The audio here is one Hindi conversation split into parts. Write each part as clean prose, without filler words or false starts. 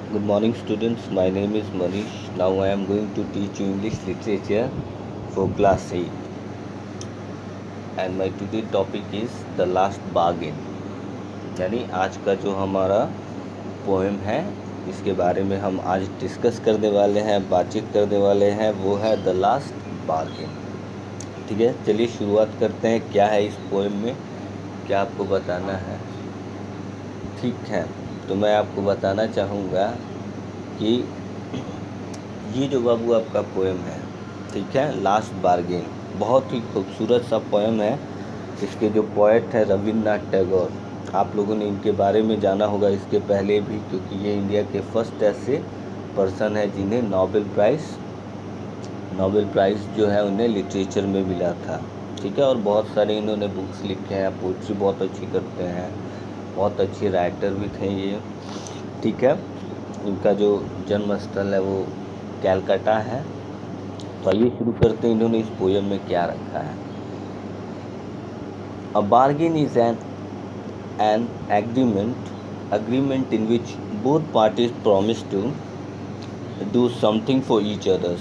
Good morning, students. My name is Manish. Now I am going to teach you English literature for class 8. And my today topic is The Last Bargain. यानी आज का जो हमारा पोएम है, इसके बारे में हम आज डिस्कस करने वाले हैं, बातचीत करने वाले हैं, वो है द लास्ट बार्गेन। ठीक है, चलिए शुरुआत करते हैं। क्या है इस पोएम में, क्या आपको बताना है? ठीक है, तो मैं आपको बताना चाहूँगा कि ये जो बाबू आपका पोएम है, ठीक है, लास्ट बार्गेन, बहुत ही खूबसूरत सा पोएम है। इसके जो पोएट है रविन्द्रनाथ टैगोर, आप लोगों ने इनके बारे में जाना होगा इसके पहले भी, क्योंकि ये इंडिया के फर्स्ट ऐसे पर्सन है जिन्हें नोबेल प्राइज़ जो है उन्हें लिटरेचर में मिला था। ठीक है, और बहुत सारे इन्होंने बुक्स लिखे हैं, पोइट्री बहुत अच्छी करते हैं, बहुत अच्छे राइटर भी थे ये। ठीक है, इनका जो जन्म स्थल है वो कैलकाटा है। तो आइए शुरू करते हैं, इन्होंने इस पोएम में क्या रखा है। A bargain is an agreement in which both parties promise to do something for each other.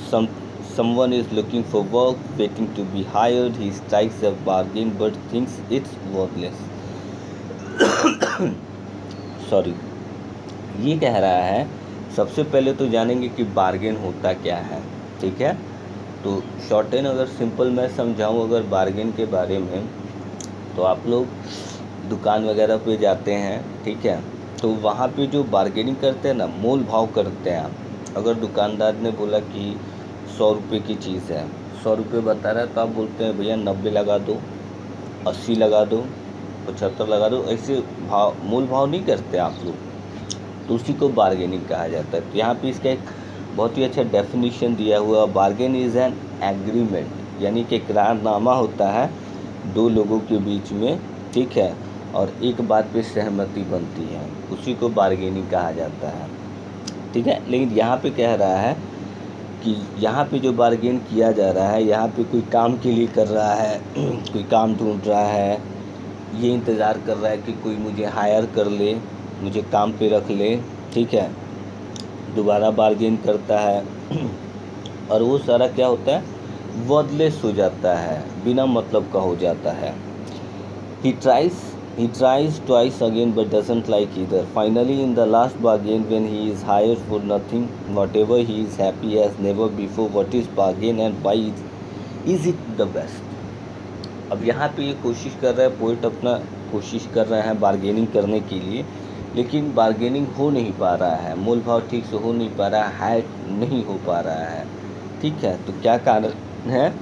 Someone is looking for work, waiting to be hired. He strikes a bargain but thinks it's worthless. Sorry, ये कह रहा है, सबसे पहले तो जानेंगे कि बार्गेन होता क्या है। ठीक है, तो शॉर्ट एंड अगर सिंपल मैं समझाऊं अगर बार्गेन के बारे में, तो आप लोग दुकान वगैरह पे जाते हैं, ठीक है, तो वहाँ पे जो बार्गेनिंग करते हैं ना, मोल भाव करते हैं आप। अगर दुकानदार ने बोला कि 100 रुपये की चीज़ है, 100 रुपये बता रहा है, तो आप बोलते हैं भैया 90 लगा दो, 80 लगा दो, 75 लगा दो। ऐसे मोल भाव नहीं करते आप लोग, तो उसी को बार्गेनिंग कहा जाता है। तो यहाँ पे इसका एक बहुत ही अच्छा डेफिनेशन दिया हुआ, बार्गेन इज़ एन एग्रीमेंट, यानी कि करारनामा होता है दो लोगों के बीच में, ठीक है, और एक बात पे सहमति बनती है, उसी को बार्गेनिंग कहा जाता है। ठीक है, लेकिन यहाँ पे कह रहा है कि यहाँ पे जो बार्गेन किया जा रहा है, यहाँ पे कोई काम के लिए कर रहा है, कोई काम ढूंढ रहा है, ये इंतज़ार कर रहा है कि कोई मुझे हायर कर ले, मुझे काम पे रख ले, ठीक है, दोबारा बार्गेन करता है और वो सारा क्या होता है, वर्डलेस हो जाता है, बिना मतलब का हो जाता है। He tries twice again but doesn't like either. Finally, in the last bargain, when he is hired for nothing, whatever, he is happy as never before. What is bargain and why is it the best? अब यहाँ पे ये कोशिश कर रहा है पोइट, अपना कोशिश कर रहे हैं बार्गेनिंग करने के लिए, लेकिन बार्गेनिंग हो नहीं पा रहा है, मोल भाव ठीक से हो नहीं पा रहा है, हाइट नहीं हो पा रहा है। ठीक है, तो क्या कारण है?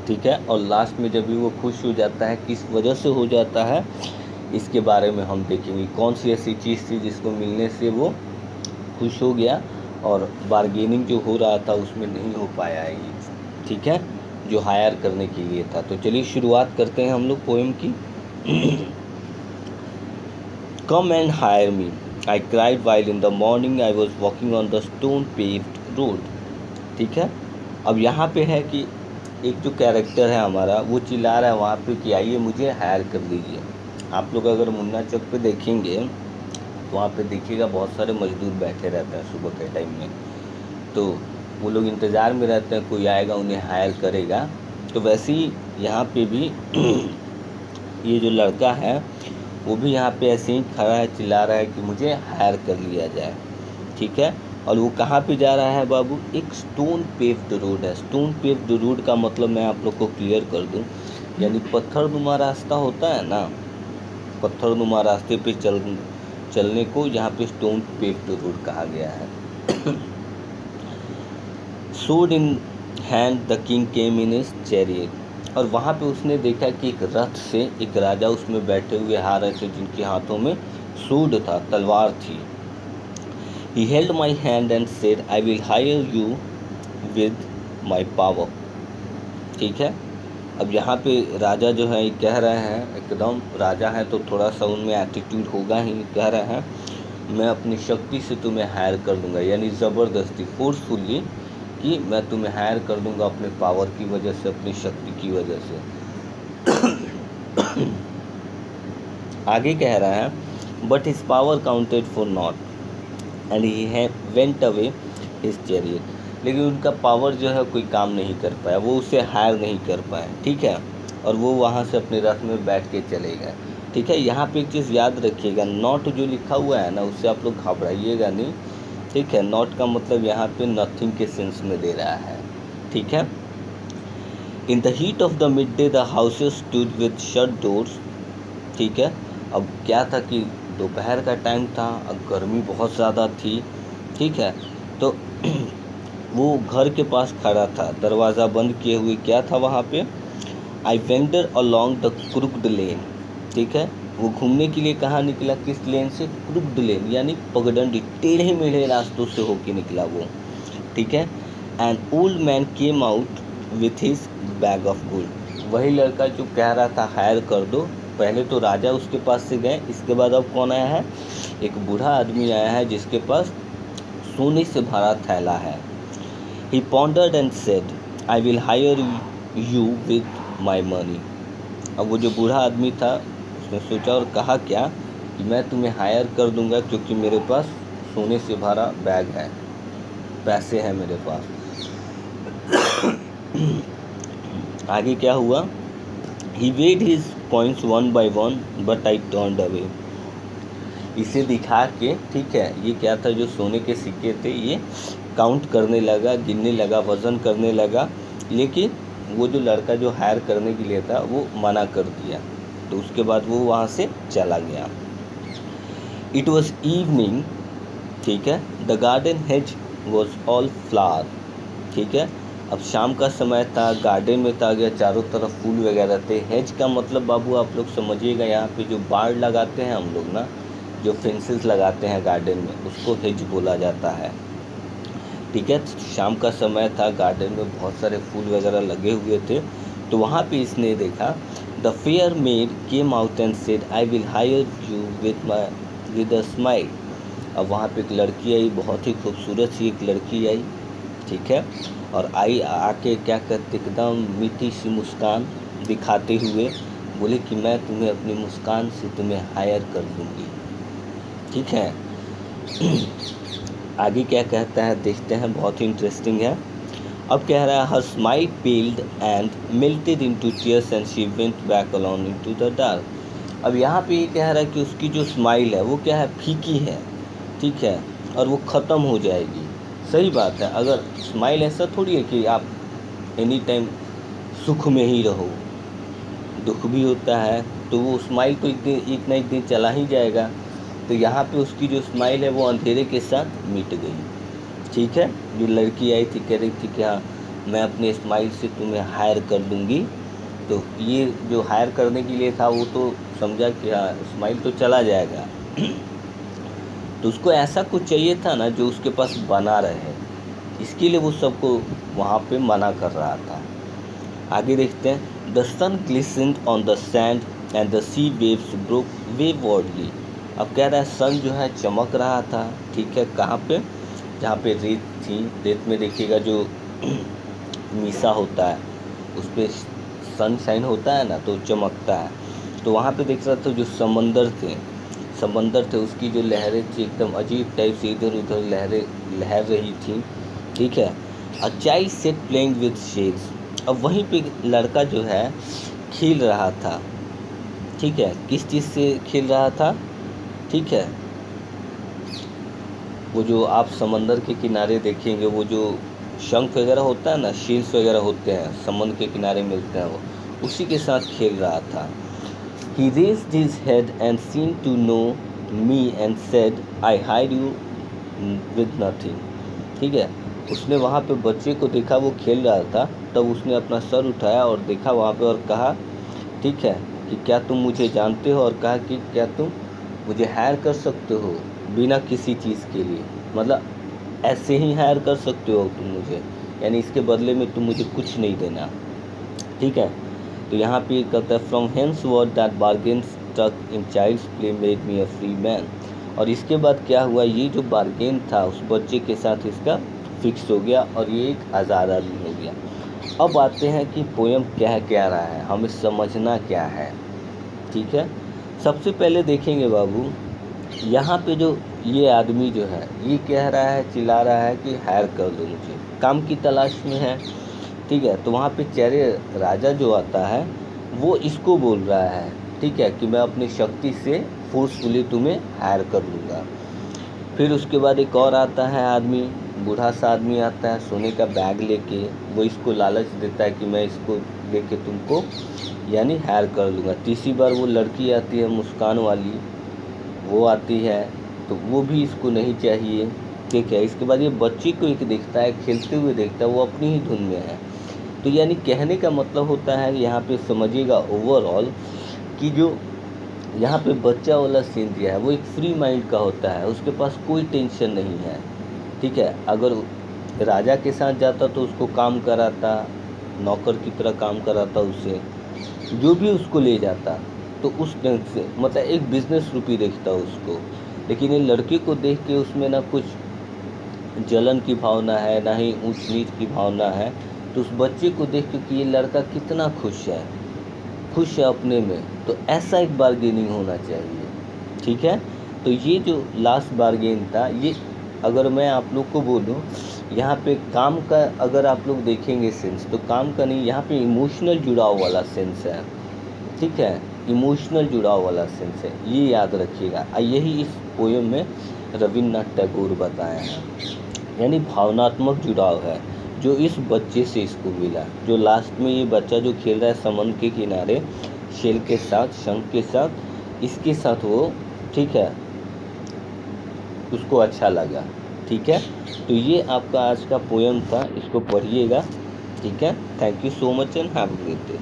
ठीक है, और लास्ट में जब भी वो खुश हो जाता है, किस वजह से हो जाता है, इसके बारे में हम देखेंगे। कौन सी ऐसी चीज़ थी जिसको मिलने से वो खुश हो गया और बार्गेनिंग जो हो रहा था उसमें नहीं हो पाया है ये, ठीक है, जो हायर करने के लिए था। तो चलिए शुरुआत करते हैं हम लोग पोएम की। Come and hire me, I cried while in the morning I was walking on the stone paved road. ठीक है, अब यहाँ पे है कि एक जो कैरेक्टर है हमारा, वो चिल्ला रहा है वहाँ पे कि आइए मुझे हायर कर लीजिए। आप लोग अगर मुन्ना चौक पे देखेंगे तो वहाँ पे देखिएगा बहुत सारे मजदूर बैठे रहते हैं सुबह के टाइम में, तो वो लोग इंतज़ार में रहते हैं कोई आएगा उन्हें हायर करेगा। तो वैसे ही यहाँ पे भी ये जो लड़का है वो भी यहाँ पे ऐसे ही खड़ा है, चिल्ला रहा है कि मुझे हायर कर लिया जाए। ठीक है, और वो कहाँ पे जा रहा है बाबू? एक स्टोन पेव्ड रोड है। स्टोन पेव्ड रोड का मतलब मैं आप लोग को क्लियर कर दूं, यानी पत्थरनुमा रास्ता होता है ना, पत्थरनुमा रास्ते पे चलने को यहाँ पे स्टोन पेव्ड रोड कहा गया है। सोड in hand the king came in his chariot, और वहाँ पे उसने देखा कि एक रथ से एक राजा उसमें बैठे हुए आ रहे थे, जिनके हाथों में सूड था, तलवार थी। He held my hand and said, I will hire you with my power. ठीक है, अब यहाँ पे राजा जो है कह रहे हैं, एकदम राजा है तो थोड़ा सा उनमें एटीट्यूड होगा ही, कह रहे हैं मैं अपनी शक्ति से तुम्हें हायर कर दूंगा, यानी ज़बरदस्ती, फोर्सफुली, कि मैं तुम्हें हायर कर दूंगा अपने पावर की वजह से, अपनी शक्ति की वजह से। आगे कह रहा है, but his power counted for not, and he went away his chariot. लेकिन उनका पावर जो है कोई काम नहीं कर पाया, वो उसे हायर नहीं कर पाए, ठीक है, और वो वहाँ से अपने रथ में बैठ के चले गए, ठीक है। यहाँ पे एक चीज़ याद रखिएगा, नॉट जो लिखा हुआ है ना, उससे आप लोग घबराइएगा नहीं, ठीक है। नॉट का मतलब यहाँ पे नथिंग के सेंस में दे रहा है, ठीक है। In the heat of the mid day the houses stood with shut doors, ठीक है। अब क्या था कि दोपहर का टाइम था, अब गर्मी बहुत ज़्यादा थी, ठीक है। तो वो घर के पास खड़ा था, दरवाज़ा बंद किए हुए, क्या था वहाँ पे, आई वेंडर अलॉन्ग द क्रुक्ड लेन, ठीक है। वो घूमने के लिए कहाँ निकला, किस लेन से, क्रुक्ड लेन, यानी पगडंडी, टेढ़े मेढ़े रास्तों से होके निकला वो, ठीक है। An old man came out with his bag of gold. वही लड़का जो कह रहा था हायर कर दो, पहले तो राजा उसके पास से गए, इसके बाद अब कौन आया है, एक बूढ़ा आदमी आया है जिसके पास सोने से भरा थैला है। He pondered and said, I will hire you with my money. अब वो जो बूढ़ा आदमी था उसने सोचा और कहा क्या कि मैं तुम्हें हायर कर दूंगा क्योंकि मेरे पास सोने से भरा बैग है, पैसे हैं मेरे पास। आगे क्या हुआ, He weighed his points one by one, but I turned away. इसे दिखा के, ठीक है, ये क्या था, जो सोने के सिक्के थे ये काउंट करने लगा, गिनने लगा, वज़न करने लगा, लेकिन वो जो लड़का जो हायर करने के लिए था वो मना कर दिया, तो उसके बाद वो वहाँ से चला गया। इट वॉज इवनिंग, ठीक है, the garden hedge was all flower, ठीक है। अब शाम का समय था, गार्डन में था गया, चारों तरफ फूल वगैरह थे। हेज का मतलब बाबू आप लोग समझिएगा, यहाँ पे जो बाड़ लगाते हैं हम लोग ना, जो फेंसेस लगाते हैं गार्डन में, उसको हेज बोला जाता है, ठीक है। शाम का समय था, गार्डन में बहुत सारे फूल वगैरह लगे हुए थे, तो वहाँ पे इसने देखा, the fair made came out and said I will hire you with a smile. अब वहाँ पे एक लड़की आई, बहुत ही खूबसूरत सी एक लड़की आई, ठीक है, और आई आके क्या कहते, एकदम मीठी सी मुस्कान दिखाते हुए बोले कि मैं तुम्हें अपनी मुस्कान से तुम्हें हायर कर दूँगी, ठीक है। आगे क्या कहता है देखते हैं, बहुत ही इंटरेस्टिंग है। अब कह रहा है, her smile पेल्ड and melted into tears and she went back alone into the dark. अब यहाँ पे ये कह रहा है कि उसकी जो स्माइल है वो क्या है, फीकी है, ठीक है, और वो ख़त्म हो जाएगी। सही बात है, अगर स्माइल ऐसा थोड़ी है कि आप एनी टाइम सुख में ही रहो, दुख भी होता है, तो वो स्माइल तो एक ना एक दिन चला ही जाएगा। तो यहाँ पे उसकी जो स्माइल है वो अंधेरे के साथ मिट गई, ठीक है। जो लड़की आई थी कह रही थी कि हाँ मैं अपने स्माइल से तुम्हें हायर कर दूँगी, तो ये जो हायर करने के लिए था वो तो समझा कि हाँ स्माइल तो चला जाएगा, तो उसको ऐसा कुछ चाहिए था ना जो उसके पास बना रहे, इसके लिए वो सबको वहाँ पे मना कर रहा था। आगे देखते हैं, the sun glistened on the sand and the sea waves broke waywardly. अब कह रहा है सन जो है चमक रहा था, ठीक है, कहाँ पे, जहाँ पे रेत थी, रेत में देखिएगा जो मीसा होता है उस पर सनशाइन होता है ना तो चमकता है, तो वहाँ पे देख रहा था जो समंदर थे उसकी जो लहरें थी एकदम अजीब टाइप से इधर उधर लहर रही थी, ठीक है। A child set playing with shells. अब वहीं पे लड़का जो है खेल रहा था, ठीक है, किस चीज़ से खेल रहा था, ठीक है, वो जो आप समंदर के किनारे देखेंगे वो जो शंख वगैरह होता है ना, शील्स वगैरह होते हैं समुद्र के किनारे मिलते हैं, वो उसी के साथ खेल रहा था। He raised his head and seemed to know me and said, I hide you with nothing. ठीक है, उसने वहाँ पे बच्चे को देखा वो खेल रहा था, तब उसने अपना सर उठाया और देखा वहाँ पे और कहा, ठीक है, कि क्या तुम मुझे जानते हो, और कहा कि क्या तुम मुझे हायर कर सकते हो बिना किसी चीज़ के लिए, मतलब ऐसे ही हायर कर सकते हो तुम मुझे, यानी इसके बदले में तुम मुझे कुछ नहीं देना, ठीक है। तो यहाँ पे कहता है, from henceward that bargain stuck in child's play made me a free man. और इसके बाद क्या हुआ, ये जो बार्गेन था उस बच्चे के साथ इसका फिक्स हो गया और ये एक आज़ाद आदमी हो गया। अब आते हैं कि पोयम क्या रहा है, हमें समझना क्या है, ठीक है। सबसे पहले देखेंगे बाबू, यहाँ पे जो ये आदमी जो है ये कह रहा है, चिल्ला रहा है कि हायर कर दो मुझे, काम की तलाश में है। ठीक है, तो वहाँ पे चेहरे राजा जो आता है वो इसको बोल रहा है, ठीक है, कि मैं अपनी शक्ति से फोर्सफुली तुम्हें हायर कर लूँगा। फिर उसके बाद एक और आता है आदमी, बूढ़ा सा आदमी आता है सोने का बैग लेके, वो इसको लालच देता है कि मैं इसको लेके तुमको यानी हायर कर लूँगा। तीसरी बार वो लड़की आती है मुस्कान वाली, वो आती है, तो वो भी इसको नहीं चाहिए। ठीक है, इसके बाद ये बच्चे को एक देखता है खेलते हुए देखता है, वो अपनी ही धुन में है। तो यानी कहने का मतलब होता है यहाँ पे समझिएगा ओवरऑल कि जो यहाँ पे बच्चा वाला सीन दिया है वो एक फ्री माइंड का होता है, उसके पास कोई टेंशन नहीं है। ठीक है, अगर राजा के साथ जाता तो उसको काम कराता, नौकर की तरह काम कराता, उसे जो भी उसको ले जाता तो उस ढंग से मतलब एक बिजनेस रूपी देखता उसको। लेकिन ये लड़के को देख के उसमें ना कुछ जलन की भावना है, ना ही ऊंच नीच की भावना है। तो उस बच्चे को देख के कि ये लड़का कितना खुश है अपने में, तो ऐसा एक बार्गेनिंग होना चाहिए। ठीक है, तो ये जो लास्ट बार्गेन था, ये अगर मैं आप लोग को बोलूँ यहाँ पे काम का अगर आप लोग देखेंगे सेंस, तो काम का नहीं, यहाँ पे इमोशनल जुड़ाव वाला सेंस है। ठीक है, इमोशनल जुड़ाव वाला सेंस है, ये याद रखिएगा। यही इस पोएम में रविन्द्रनाथ टैगोर बताए हैं, यानी भावनात्मक जुड़ाव है जो इस बच्चे से इसको मिला। जो लास्ट में ये बच्चा जो खेल रहा है समुद्र के किनारे शेल के साथ, शंख के साथ, इसके साथ वो, ठीक है, उसको अच्छा लगा। ठीक है, तो ये आपका आज का पोएम था, इसको पढ़िएगा। ठीक है, thank you so much and have a great day.